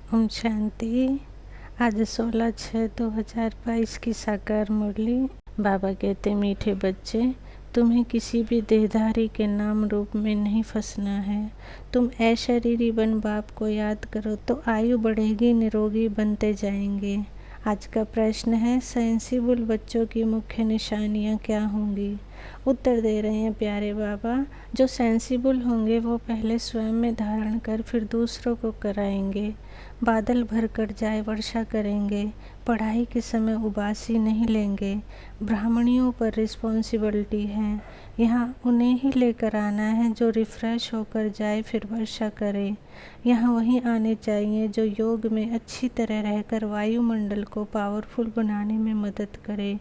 ओम शांति। आज 16/6/2022 की साकार मुरली। बाबा कहते, मीठे बच्चे, तुम्हें किसी भी देहधारी के नाम रूप में नहीं फंसना है। तुम अशरीरी बन बाप को याद करो तो आयु बढ़ेगी, निरोगी बनते जाएंगे। आज का प्रश्न है, सेंसिबल बच्चों की मुख्य निशानियाँ क्या होंगी। उत्तर दे रहे हैं प्यारे बाबा, जो सेंसिबल होंगे वो पहले स्वयं में धारण कर फिर दूसरों को कराएंगे। बादल भर कर जाए वर्षा करेंगे। पढ़ाई के समय उबासी नहीं लेंगे। ब्राह्मणियों पर रिस्पॉन्सिबिलिटी है, यहाँ उन्हें ही लेकर आना है जो रिफ़्रेश होकर जाए फिर वर्षा करे। यहाँ वही आने चाहिए जो योग में अच्छी तरह रहकर वायुमंडल को पावरफुल बनाने में मदद करे,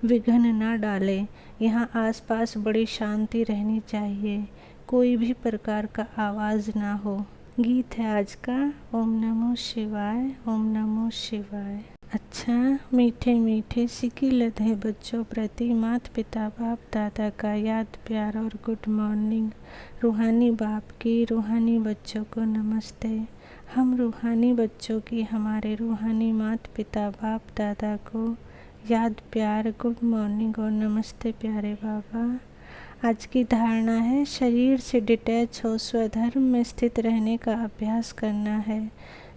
विघ्न ना डाले। यहाँ आसपास बड़ी शांति रहनी चाहिए, कोई भी प्रकार का आवाज़ ना हो। गीत है आज का, ओम नमो शिवाय, ओम नमो शिवाय। अच्छा, मीठे मीठे सिकी लधे बच्चों प्रति माता पिता बाप दादा का याद प्यार और गुड मॉर्निंग। रूहानी बाप की रूहानी बच्चों को नमस्ते। हम रूहानी बच्चों की हमारे रूहानी माता पिता बाप दादा को याद प्यार, गुड मॉर्निंग और नमस्ते प्यारे बाबा। आज की धारणा है, शरीर से डिटैच हो स्वधर्म में स्थित रहने का अभ्यास करना है।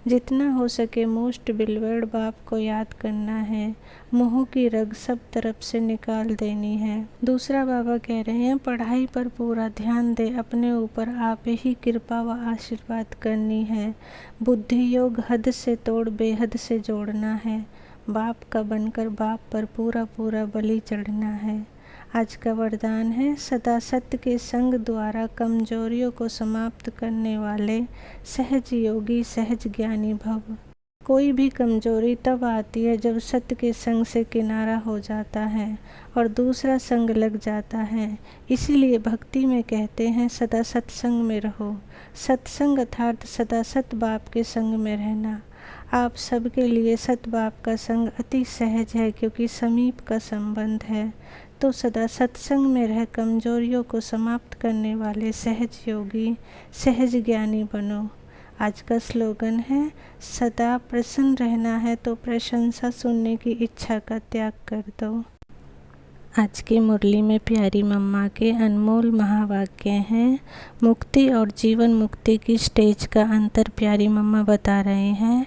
जितना हो सके मोस्ट बिलवर्ड बाप को याद करना है। मोह की रग सब तरफ से निकाल देनी है। दूसरा बाबा कह रहे हैं, पढ़ाई पर पूरा ध्यान दे, अपने ऊपर आप ही कृपा व आशीर्वाद करनी है। बुद्धि योग हद से तोड़ बेहद से जोड़ना है। बाप का बनकर बाप पर पूरा पूरा बलि चढ़ना है। आज का वरदान है, सदा सत्य के संग द्वारा कमजोरियों को समाप्त करने वाले सहज योगी सहज ज्ञानी भव। कोई भी कमजोरी तब आती है जब सत्य के संग से किनारा हो जाता है और दूसरा संग लग जाता है। इसीलिए भक्ति में कहते हैं, सदा सत्संग में रहो। सत्संग अर्थात सदा सत बाप के संग में रहना। आप सबके लिए सत बाप का संग अति सहज है, क्योंकि समीप का संबंध है। तो सदा सत्संग में रह कमजोरियों को समाप्त करने वाले सहज योगी सहज ज्ञानी बनो। आज का स्लोगन है, सदा प्रसन्न रहना है तो प्रशंसा सुनने की इच्छा का त्याग कर दो। आज की मुरली में प्यारी मम्मा के अनमोल महावाक्य हैं। मुक्ति और जीवन मुक्ति की स्टेज का अंतर प्यारी मम्मा बता रहे हैं।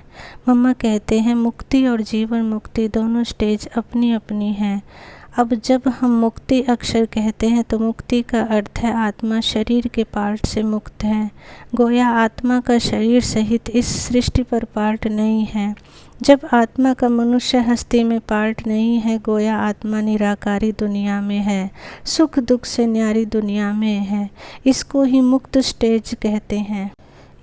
मम्मा कहते हैं, मुक्ति और जीवन मुक्ति दोनों स्टेज अपनी अपनी हैं। अब जब हम मुक्ति अक्षर कहते हैं तो मुक्ति का अर्थ है आत्मा शरीर के पार्ट से मुक्त है। गोया आत्मा का शरीर सहित इस सृष्टि पर पार्ट नहीं है। जब आत्मा का मनुष्य हस्ती में पार्ट नहीं है, गोया आत्मा निराकारी दुनिया में है, सुख दुख से न्यारी दुनिया में है। इसको ही मुक्त स्टेज कहते हैं।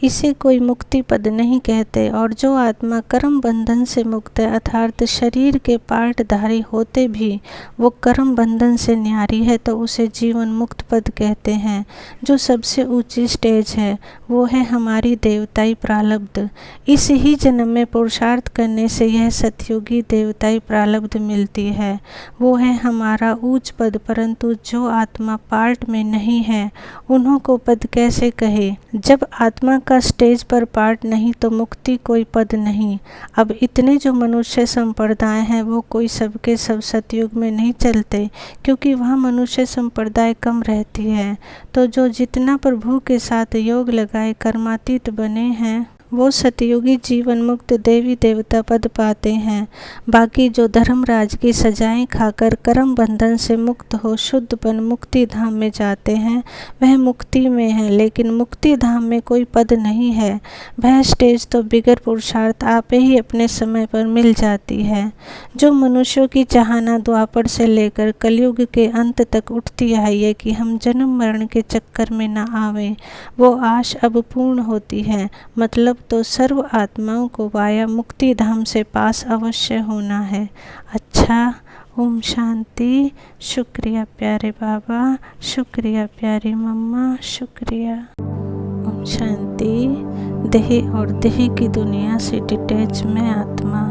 इसे कोई मुक्ति पद नहीं कहते। और जो आत्मा कर्म बंधन से मुक्त है, अर्थात शरीर के पार्टधारी होते भी वो कर्म बंधन से न्यारी है, तो उसे जीवन मुक्त पद कहते हैं। जो सबसे ऊंची स्टेज है वो है हमारी देवताई प्रारब्ध। इस ही जन्म में पुरुषार्थ करने से यह सतयुगी देवताई प्रारब्ध मिलती है। वो है हमारा ऊंच पद। परंतु जो आत्मा पार्ट में नहीं है, उन्हों को पद कैसे कहे। जब आत्मा का स्टेज पर पार्ट नहीं तो मुक्ति कोई पद नहीं। अब इतने जो मनुष्य संप्रदाय हैं वो कोई सबके सब सतयुग में नहीं चलते, क्योंकि वहाँ मनुष्य संप्रदाय कम रहती है। तो जो जितना प्रभु के साथ योग लगाए कर्मातीत बने हैं वो सतयुगी जीवन मुक्त देवी देवता पद पाते हैं। बाकी जो धर्मराज की सजाएं खाकर कर्म बंधन से मुक्त हो शुद्ध बन मुक्ति धाम में जाते हैं, वह मुक्ति में है। लेकिन मुक्ति धाम में कोई पद नहीं है। वह स्टेज तो बिगर पुरुषार्थ आप ही अपने समय पर मिल जाती है। जो मनुष्यों की चाहना द्वापर से लेकर कलयुग के अंत तक उठती आई है कि हम जन्म मरण के चक्कर में न आवे, वो आश अब पूर्ण होती है। मतलब तो सर्व आत्माओं को वाया मुक्ति धाम से पास अवश्य होना है। अच्छा, ओम शांति। शुक्रिया प्यारे बाबा, शुक्रिया प्यारी मम्मा, शुक्रिया। ओम शांति। देह और देह की दुनिया से डिटैच मैं आत्मा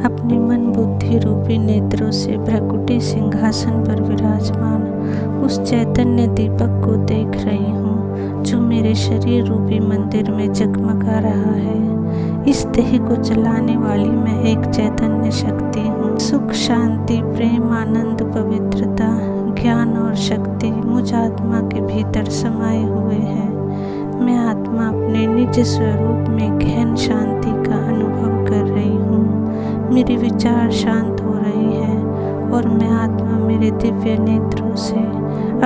अपने मन बुद्धि रूपी नेत्रों से भ्रकुटी सिंहासन पर विराजमान उस चैतन्य दीपक को देख रही हूँ, जो मेरे शरीर रूपी मंदिर में जगमगा रहा है। इस देह को चलाने वाली मैं एक चैतन्य शक्ति हूँ। सुख, शांति, प्रेम, आनंद, पवित्रता, ज्ञान और शक्ति मुझ आत्मा के भीतर समाये हुए हैं। मैं आत्मा अपने निज स्वरूप में गहन शांति का अनुभव कर रही हूँ। मेरे विचार शांत हो रहे हैं और मैं आत्मा मेरे दिव्य नेत्रों से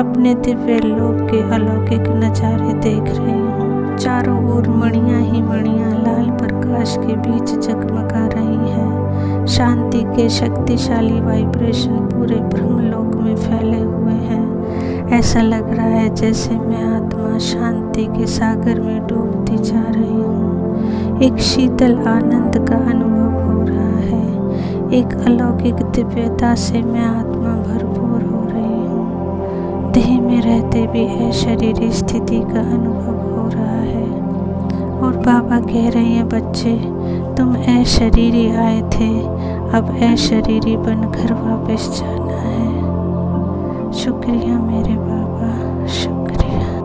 अपने दिव्य लोक के अलौकिक नज़ारे देख रही हूँ। चारों ओर मणियाँ ही मणियाँ लाल प्रकाश के बीच जगमगा रही हैं। शांति के शक्तिशाली वाइब्रेशन पूरे ब्रह्मलोक में फैले हुए हैं। ऐसा लग रहा है जैसे मैं आत्मा शांति के सागर में डूबती जा रही हूँ। एक शीतल आनंद का अनुभव हो रहा है। एक अलौकिक दिव्यता से मैं आत्मा भरपूर हो रही हूँ। देह में रहते भी अशरीरी स्थिति का अनुभव हो रहा है। और बाबा कह रहे हैं, बच्चे तुम अशरीरी आए थे, अब अशरीरी बनकर वापस जाना है। शुक्रिया मेरे बाबा, शुक्रिया।